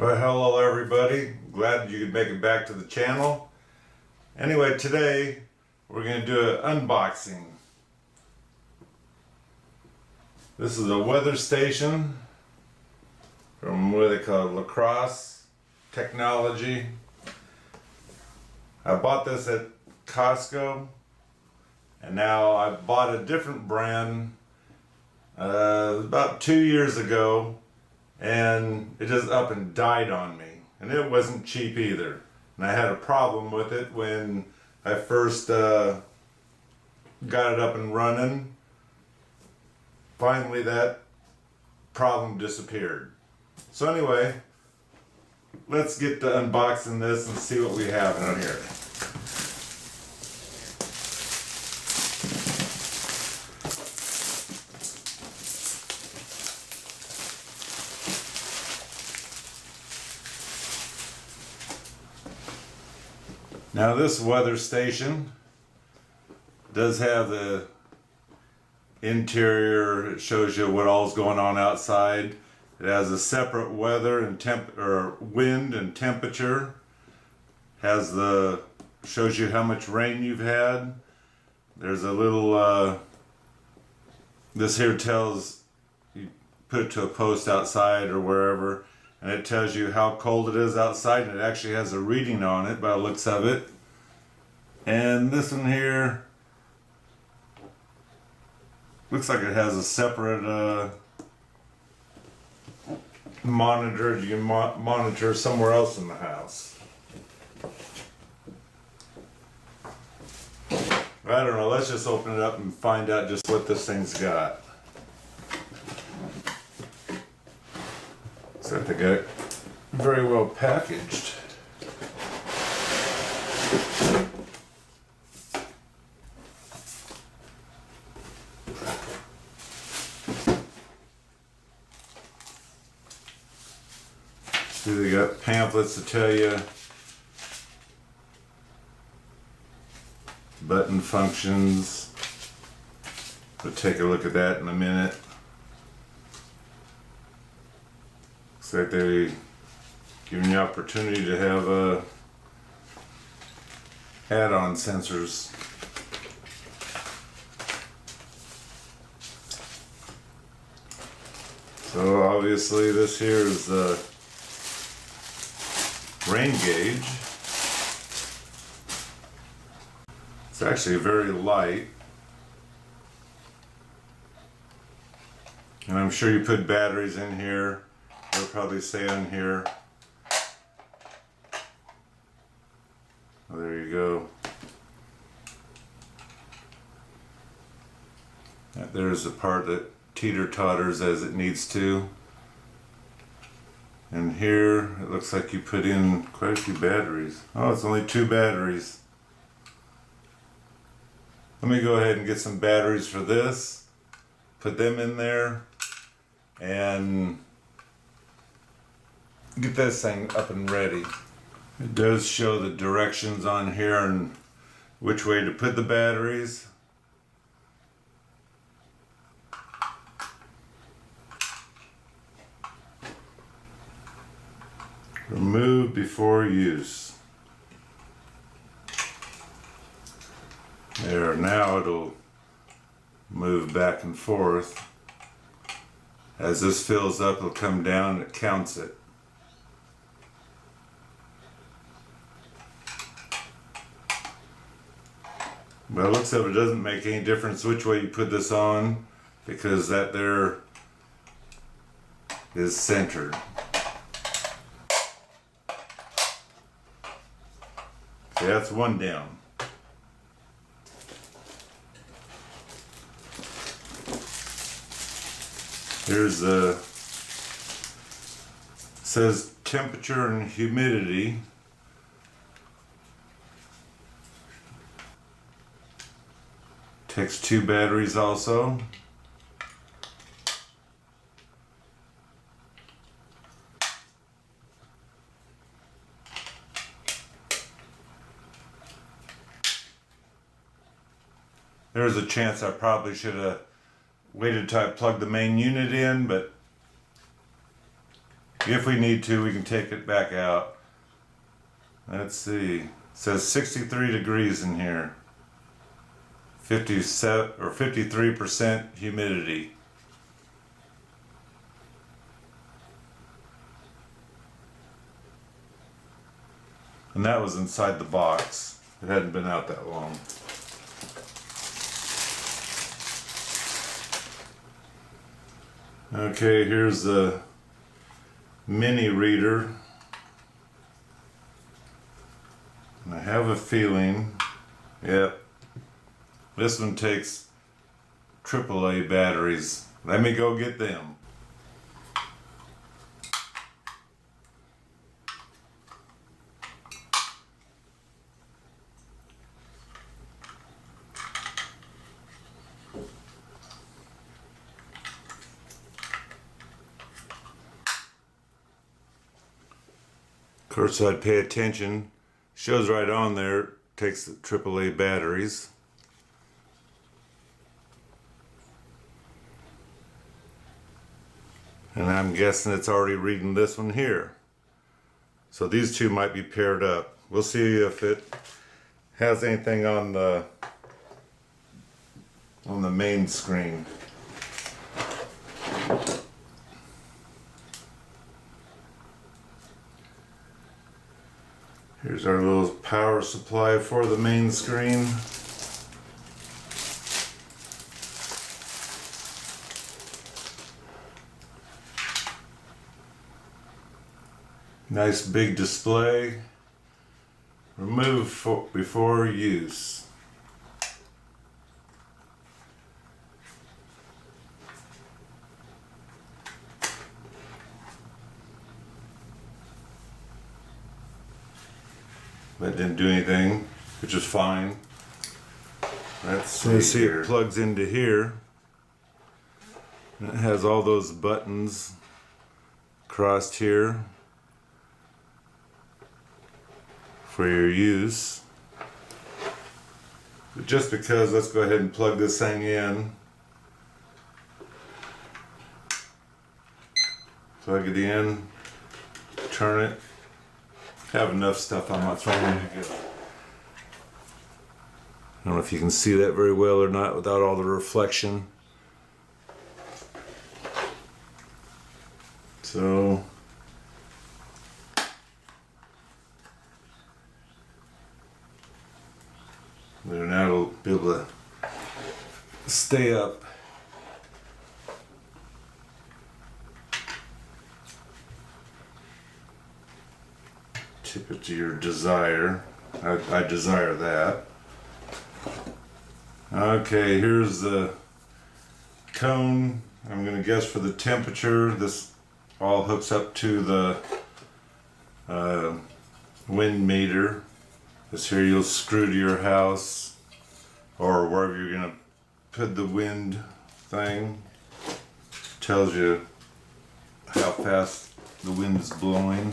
Well, hello everybody. Glad you could make it back to the channel. Anyway, today we're going to do an unboxing. This is a weather station from what they call CROSSE technology. I bought this at Costco, and now I bought a different brand about 2 years ago, and it just up and died on me, and it wasn't cheap either. And I had a problem with it when I first got it up and running. Finally that problem disappeared. So anyway, let's get to unboxing this and see what we have in here. Now this weather station does have the interior. It shows you what all's going on outside. It has a separate weather and wind and temperature. Shows you how much rain you've had. There's a little this here tells you put it to a post outside or wherever, and it tells you how cold it is outside, and it actually has a reading on it by the looks of it. And this one here looks like it has a separate monitor. You can monitor somewhere else in the house. I don't know, let's just open it up and find out just what this thing's got. So they got it very well packaged. See, they got pamphlets to tell you button functions. We'll take a look at that in a minute. Looks like they give you opportunity to have add-on sensors. So obviously this here is the rain gauge. It's actually very light, and I'm sure you put batteries in here. They'll probably say on here. Oh, there you go. There's the part that teeter-totters as it needs to. And here it looks like you put in quite a few batteries. Oh, it's only 2 batteries. Let me go ahead and get some batteries for this, put them in there, and get this thing up and ready. It does show the directions on here and which way to put the batteries. Remove before use. There, now it'll move back and forth. As this fills up, it'll come down and it counts it. Well, it looks like it doesn't make any difference which way you put this on, because that there is centered. See, that's one down. Here's the, says temperature and humidity. Takes 2 batteries also. There's a chance I probably should have waited till I plugged the main unit in, but If we need to, we can take it back out. Let's see. It says 63 degrees in here. 57 or 53% humidity. And that was inside the box. It hadn't been out that long. Okay, here's the mini reader. And I have a feeling, yep, this one takes AAA batteries. Let me go get them. Of course, I'd pay attention. Shows right on there, takes the AAA batteries. And I'm guessing it's already reading this one here. So these two might be paired up. We'll see if it has anything on the main screen. Here's our little power supply for the main screen. Nice big display. Remove before use. That didn't do anything, which is fine. Let's see here. It plugs into here. And it has all those buttons crossed here for your use. But just because, let's go ahead and plug this thing in. Plug it in, turn it. Have enough stuff on my phone. I don't know if you can see that very well or not without all the reflection. So now it'll be able to stay up. Tip it to your desire. I desire that. Okay, here's the cone. I'm going to guess for the temperature. This all hooks up to the wind meter. This here you'll screw to your house or wherever you're going to put the wind thing. Tells you how fast the wind is blowing.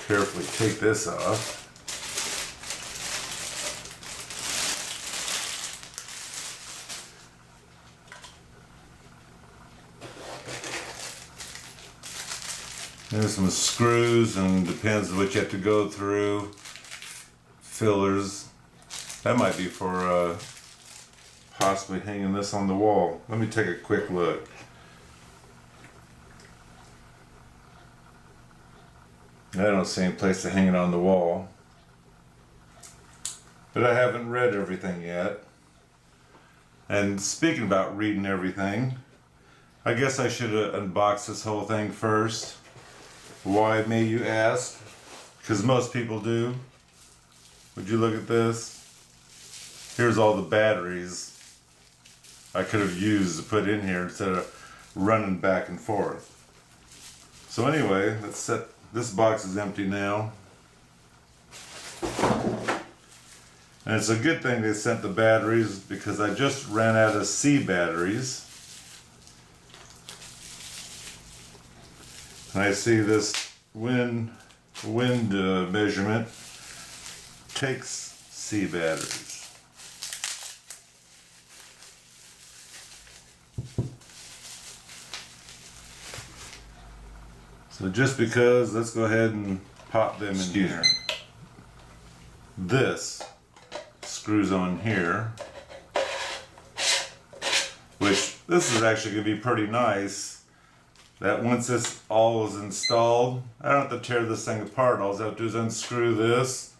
Carefully take this off. There's some screws, and depends on what you have to go through. Fillers. That might be for possibly hanging this on the wall. Let me take a quick look. I don't see any place to hang it on the wall. But I haven't read everything yet. And speaking about reading everything, I guess I should unbox this whole thing first. Why, may you ask? Because most people do. Would you look at this? Here's all the batteries I could have used to put in here instead of running back and forth. So anyway, let's set. This box is empty now. And it's a good thing they sent the batteries because I just ran out of C batteries. And I see this wind measurement takes C batteries. So just because, let's go ahead and pop them in here. This screws on here, which this is actually going to be pretty nice. That once this all is installed, I don't have to tear this thing apart. All I have to do is unscrew this,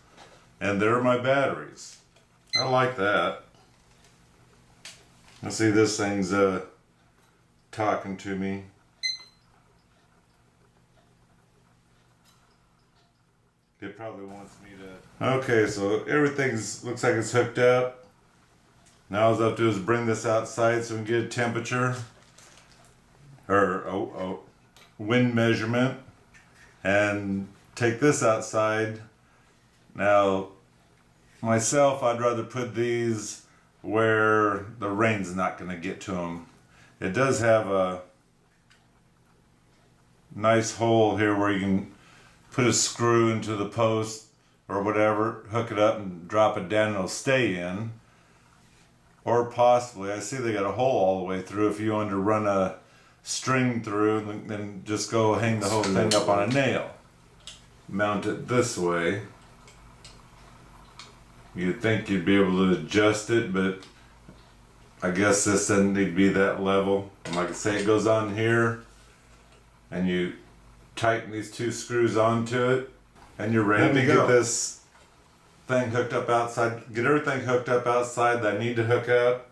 and there are my batteries. I like that. I see this thing's talking to me. It probably wants me to... Okay, so everything's looks like it's hooked up. Now all I have to do is bring this outside so we can get a temperature or wind measurement, and take this outside. Now myself, I'd rather put these where the rain's not going to get to them. It does have a nice hole here where you can put a screw into the post or whatever, hook it up and drop it down and it'll stay in. Or possibly, I see they got a hole all the way through. If you wanted to run a string through, then just go hang the whole thing up on a nail. Mount it this way. You'd think you'd be able to adjust it, but I guess this doesn't need to be that level. And like I say, it goes on here, and you tighten these two screws onto it, and you're ready to get this thing hooked up outside. Get everything hooked up outside that I need to hook up,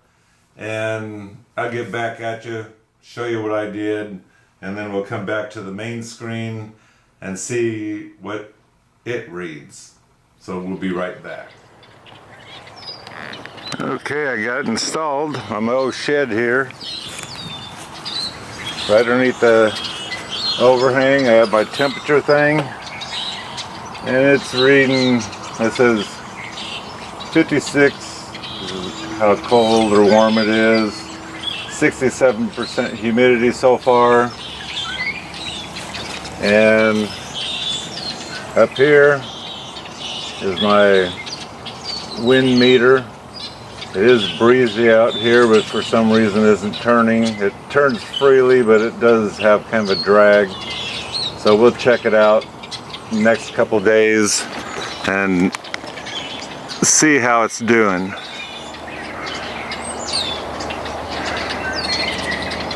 and I'll get back at you, show you what I did, and then we'll come back to the main screen and see what it reads. So we'll be right back. Okay, I got it installed on my old shed here. Right underneath the overhang, I have my temperature thing, and it's reading, it says 56, how cold or warm it is, 67% humidity so far, and up here is my wind meter. It is breezy out here, but for some reason isn't turning. It turns freely, but it does have kind of a drag. So we'll check it out next couple days and see how it's doing.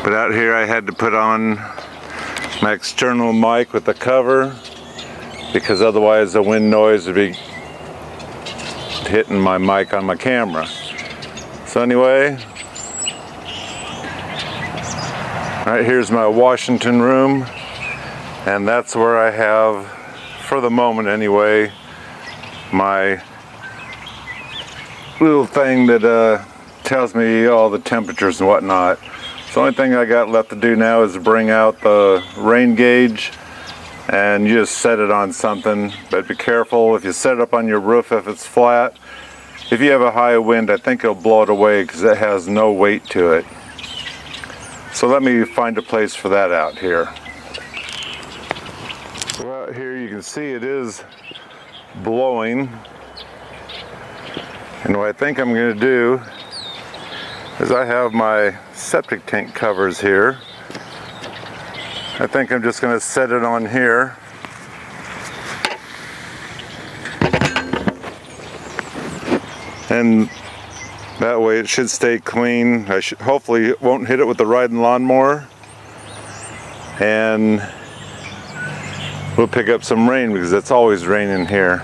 But out here I had to put on my external mic with the cover, because otherwise the wind noise would be hitting my mic on my camera. So anyway, right here's my Washington room, and that's where I have, for the moment anyway, my little thing that tells me all the temperatures and whatnot. So the only thing I got left to do now is bring out the rain gauge, and you just set it on something, but be careful if you set it up on your roof if it's flat. If you have a high wind, I think it'll blow it away because it has no weight to it. So let me find a place for that out here. So out here you can see it is blowing. And what I think I'm going to do is I have my septic tank covers here. I think I'm just going to set it on here. And that way it should stay clean. Hopefully it won't hit it with the riding lawnmower. And we'll pick up some rain because it's always raining here.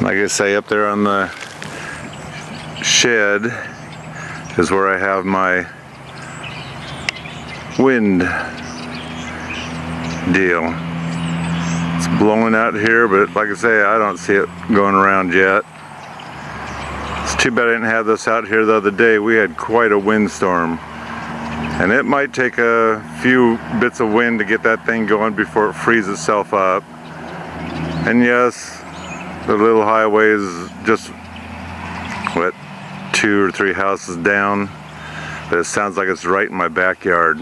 Like I say, up there on the shed is where I have my wind deal. It's blowing out here, but like I say, I don't see it going around yet. It's too bad I didn't have this out here the other day. We had quite a windstorm, and it might take a few bits of wind to get that thing going before it frees itself up. And yes, the little highway is just, what, 2 or 3 houses down, but it sounds like it's right in my backyard.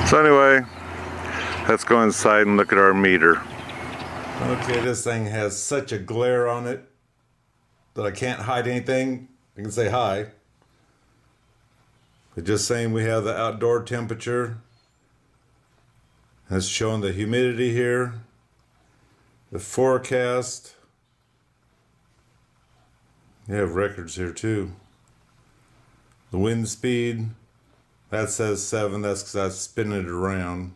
So anyway, let's go inside and look at our meter. Okay, this thing has such a glare on it that I can't hide anything. I can say hi. But just saying, we have the outdoor temperature. That's showing the humidity here. The forecast. You have records here too. The wind speed. That says 7. That's because I was spinning it around.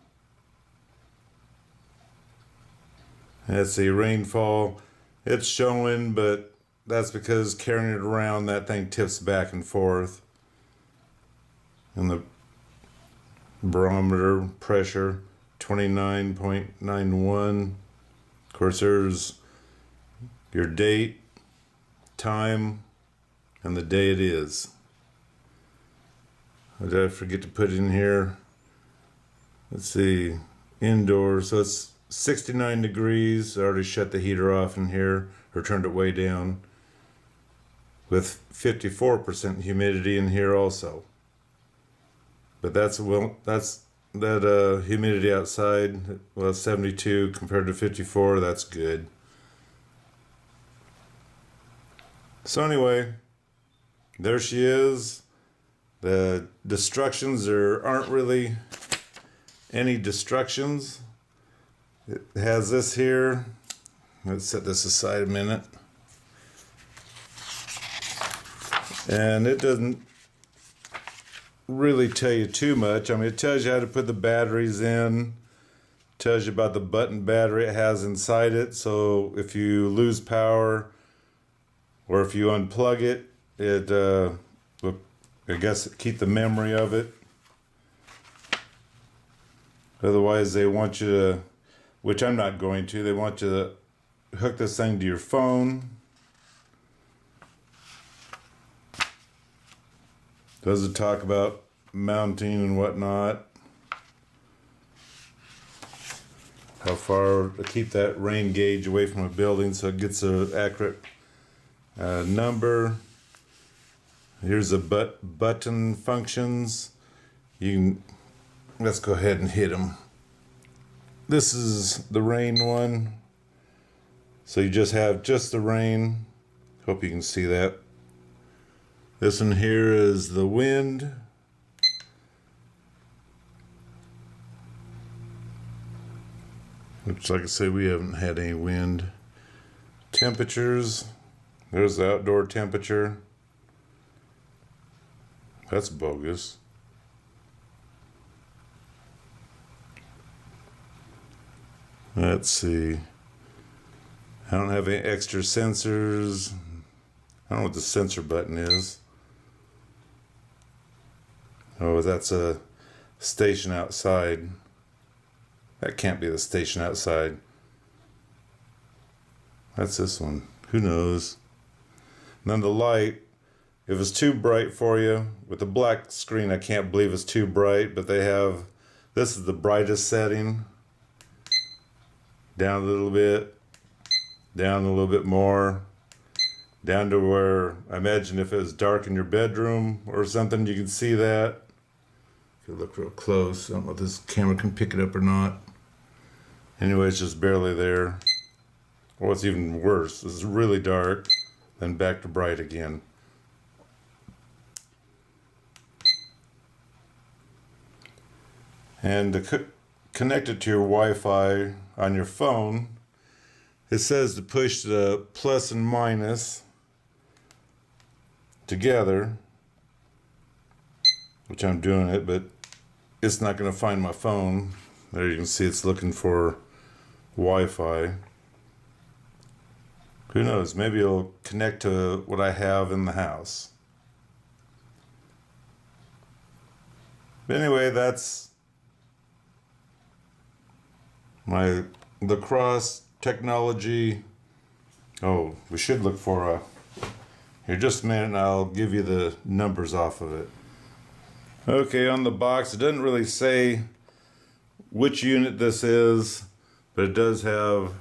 Let's see, rainfall. It's showing, but that's because carrying it around, that thing tips back and forth. And the barometer pressure, 29.91. Of course, there's your date, time, and the day it is. Did I forget to put in here? Let's see, indoor. So it's 69 degrees. I already shut the heater off in here, or turned it way down. With 54% humidity in here also. But that's that humidity outside. Well, 72 compared to 54. That's good. So anyway, there she is. The destructions, there aren't really any destructions. It has this here. Let's set this aside a minute. And it doesn't really tell you too much. I mean, it tells you how to put the batteries in. Tells you about the button battery it has inside it. So if you lose power or if you unplug it, it will, I guess, keep the memory of it. Otherwise, they want you to, which I'm not going to, they want you to hook this thing to your phone. Does it talk about mounting and whatnot? How far to keep that rain gauge away from a building so it gets an accurate number. Here's the button functions. You can, let's go ahead and hit them. This is the rain one. So you just have just the rain. Hope you can see that. This one here is the wind. Which, like I say, we haven't had any wind. Temperatures. There's the outdoor temperature. That's bogus. Let's see. I don't have any extra sensors. I don't know what the sensor button is. Oh, that's a station outside. That can't be the station outside. That's this one. Who knows? And then the light, if it's too bright for you, with the black screen, I can't believe it's too bright, but they have, this is the brightest setting. Down a little bit, down a little bit more, down to where, I imagine if it was dark in your bedroom or something, you can see that. If you look real close, I don't know if this camera can pick it up or not. Anyway, it's just barely there. Or it's even worse, this is really dark, then back to bright again. And to connect it to your Wi-Fi on your phone, it says to push the plus and minus together, which I'm doing it, but it's not going to find my phone. There you can see it's looking for Wi-Fi. Who knows, maybe it'll connect to what I have in the house. But anyway, that's the CROSSE technology. Oh, we should look for here just a minute and I'll give you the numbers off of it. Okay, on the box it doesn't really say which unit this is, but it does have,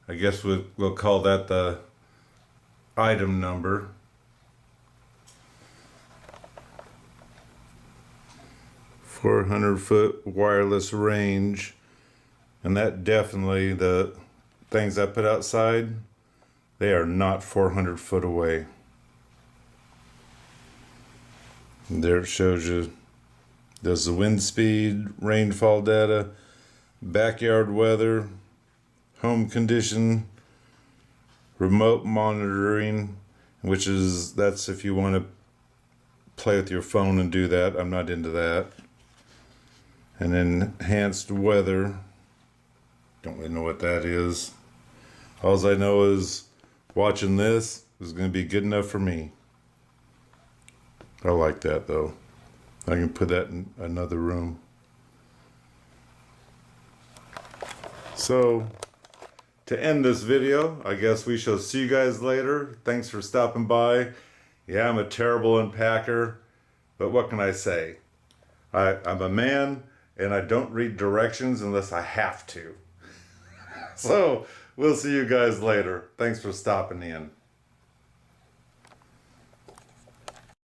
I guess we'll call that the item number. "400-foot wireless range." And that definitely, the things I put outside, they are not 400 foot away. And there it shows you, there's the wind speed, rainfall data, backyard weather, home condition, remote monitoring, that's if you want to play with your phone and do that. I'm not into that. And then enhanced weather. Don't really know what that is. All I know is watching this is going to be good enough for me. I like that though. I can put that in another room. So, to end this video, I guess we shall see you guys later. Thanks for stopping by. Yeah, I'm a terrible unpacker, but what can I say? I'm a man, and I don't read directions unless I have to. So, we'll see you guys later. Thanks for stopping in.